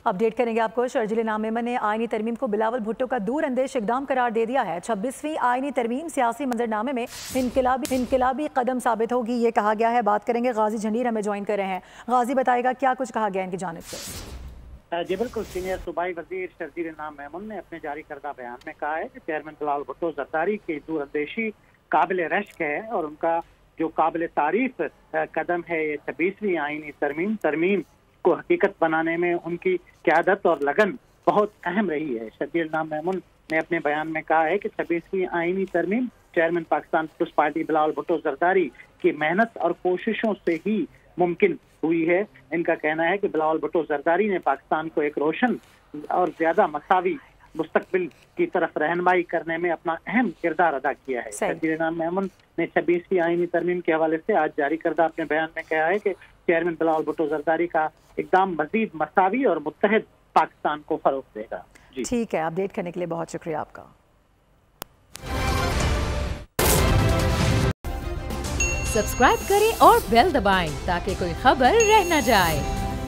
Update करेंगे आपको। शर्जील इनाम मेमन ने आईनी तरमीम को बिलावल भुट्टो का दूर अंदेश इकदाम करार दे दिया है। 26वीं आईनी तरमीम सियासी मंजरनामे में इनकलाबी कदम साबित होगी, ये कहा गया है। बात करेंगे, गाजी झंडीर हमें ज्वाइन कर रहे हैं। गाजी बताएगा क्या कुछ कहा गया इनकी जानिब से। जी बिल्कुल, सीनियर सूबाई वजीर शर्जील इनाम मेमन ने अपने जारी करदा बयान में कहा है कि चेयरमैन बिलावल भुट्टो जरदारी की दूर अंदेशी काबिल रश्क है और उनका जो काबिल तारीफ कदम है ये 26वीं आईनी तरमीम को हकीकत बनाने में उनकी क़यादत और लगन बहुत अहम रही है। शर्जील इनाम मेमन ने अपने बयान में कहा है कि 26वीं आईनी तरमीम chairman Pakistan Peoples Party Bilawal Bhutto Zardari की मेहनत और कोशिशों से ही मुमकिन हुई है। इनका कहना है कि बिलावल भुट्टो जरदारी ने पाकिस्तान को एक रोशन और ज्यादा मसावी मुस्तकबिल की तरफ रहनुमाई करने में अपना अहम किरदार अदा किया है। शर्जील इनाम मेमन ने 26वीं आईनी तरमीम के हवाले से आज जारी करदा अपने बयान में कहा है कि चेयरमैन बिलावल भुट्टो जरदारी का इकदाम मजीद मसावी और मुत्तहिद पाकिस्तान को फरोग देगा। ठीक है, अपडेट करने के लिए बहुत शुक्रिया आपका। सब्सक्राइब करें और बेल दबाएं ताकि कोई खबर रह न जाए।